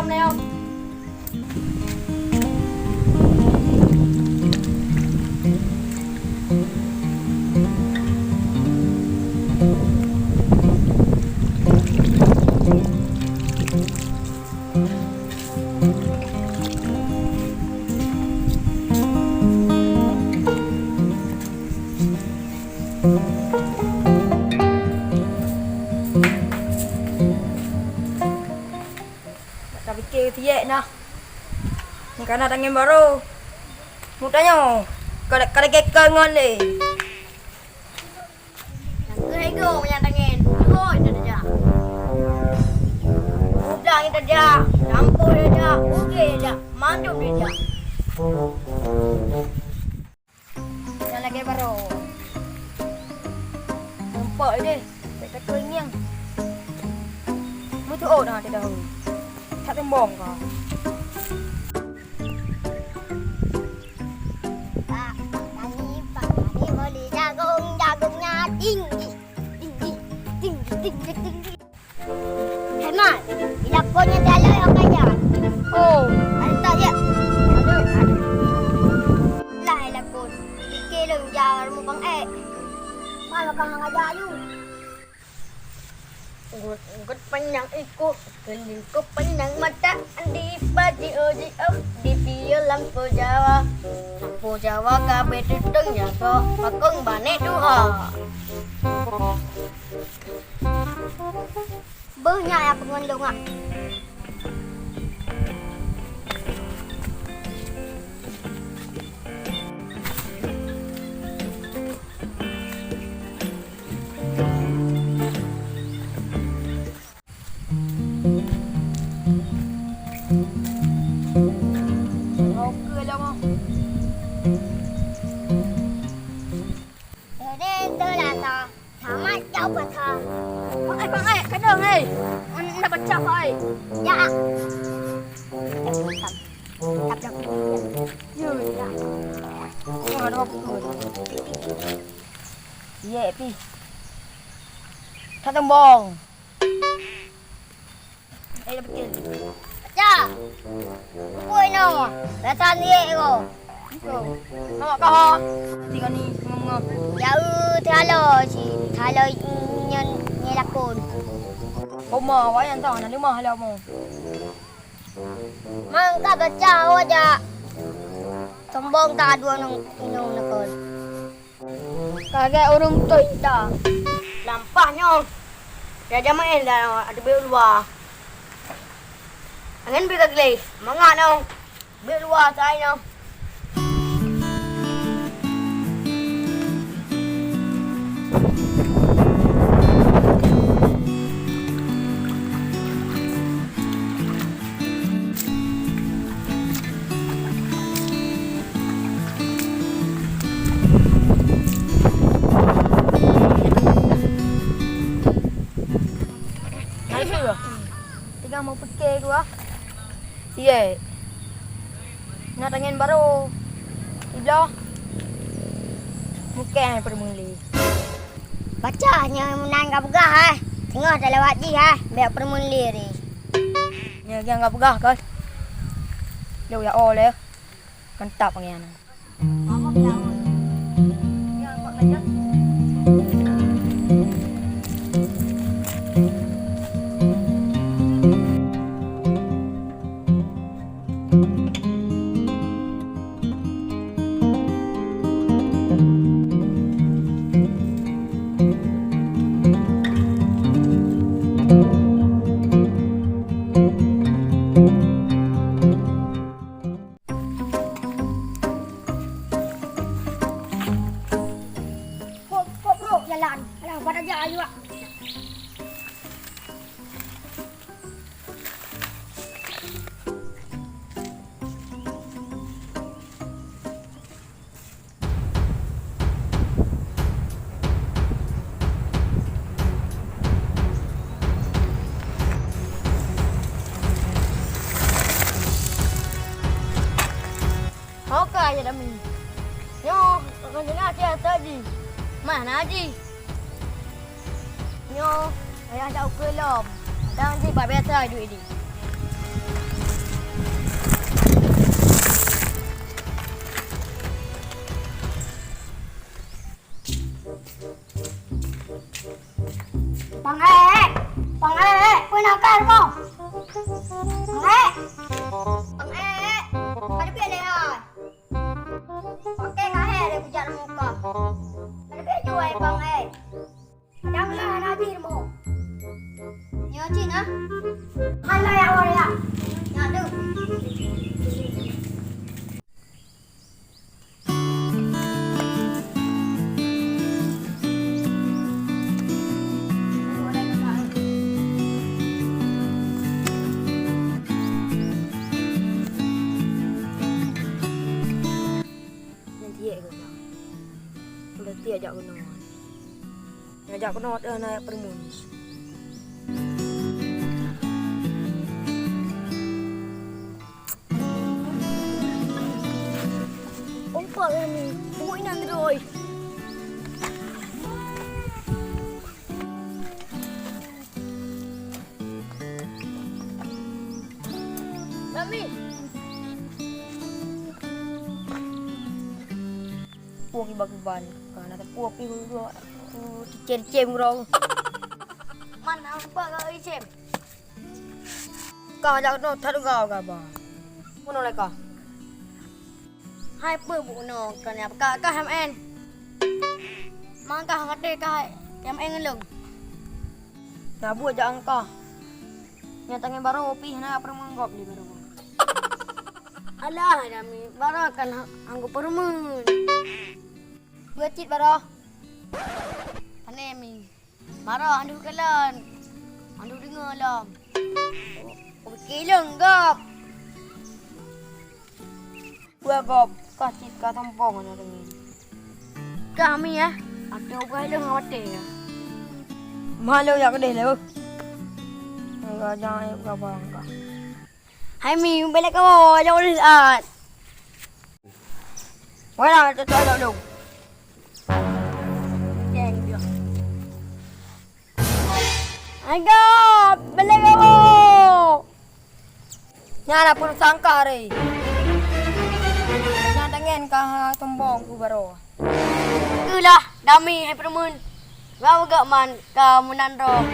làm nào. Tapi kaya na. Ni kana tangin baru. Mutanya. Kada kekal ngon le. Nang go yang tangin. Go itu dia. Udah itu dia. Lampu dia. Okey dia. Mandum dia. Yang lagi baru. Nampak dia. Tak kenyang. Mu tu dah dah. Tak tembong kau. Pak Tani boleh jagungnya tinggi. Hemat, lakonnya dalam yang kaya. Oh, ada ya. Lah lakon. Ikilong jar mo bang Mana kang ngajayu? Unggut panjang ikut kelingkup panjang mata di baju oji di film lampu Jawa kabe tutung jago pakung bane duha banyak ya pengunjung ah. Cái đường này nó bật chọc rồi. Dạ. Tập được. Dữ dạ. Mà nó cười. Dẹp đi. Thằng tông bòn. Đây là bật Dạ. Ui nào. Đã tan đi rồi. Nó có thì con đi ngon. Dạ thay lời nhân nghe là cồn. Hôm mò quá anh tỏ là nếu mò hay là mò. Mang ka baca aja. Sombong ta dua nang inong na cồn. Kagak orang tuh dah. Lampahnya. Dia main dah ada bil luar. Angin bil kagli. Mangan nong. Bil luar tai nong. Tinggal mau pergi gua. Iya. Nak tangin baru. Idah. Mungkin permuli. Bacanya menang enggak begah Tengah dah lewat ji biar permuli ni. Ya yang enggak begah kan. Lu ya oleh. Kentap pangian. Apa bilang? Ya kok aja. Jalan pada jalan juga. Oke aja dah min. Yo, akan dengar dia tadi. Mana Haji? Yo, ayah dah ukur lom. Dan si bapak biasa duit ni. dia ajak kenal. Ajak kenal dah naik permunis. Ompak ni. Tunggu ini nanti oi. Mami. Puak ibag-iban. Kana ta puak pi dua. Cem-cem rong. Mana ompak kau icem? Ka ajak kenal thadu kau ka ba. Mono lai ka. Hai pơ bộ nó còn nhà cả ham en. Mang cả ngắt đây cả em en lưng. Na bu ajak angka. Nyatanya baru opi na permenggop di baru. Alah kami bara kan anggo permen. Buat cit baru. Ane mi. Bara andu kalan. Andu dengar lam. Okey lenggap. Buat gop. Ka cit ka tampong na dengan. Kami ya. Ada buah leng mate ya. Malu ya kedai le. Enggak jangan buka barang ka. Hai mi balik kau jauh ni saat. Wala tu ada dong. Yang dia. Aga balik kau. Nyala pun sangka re. Na dengan ka tombong ku baru. Itulah dami hai permen. Kau gak man kamu nandro.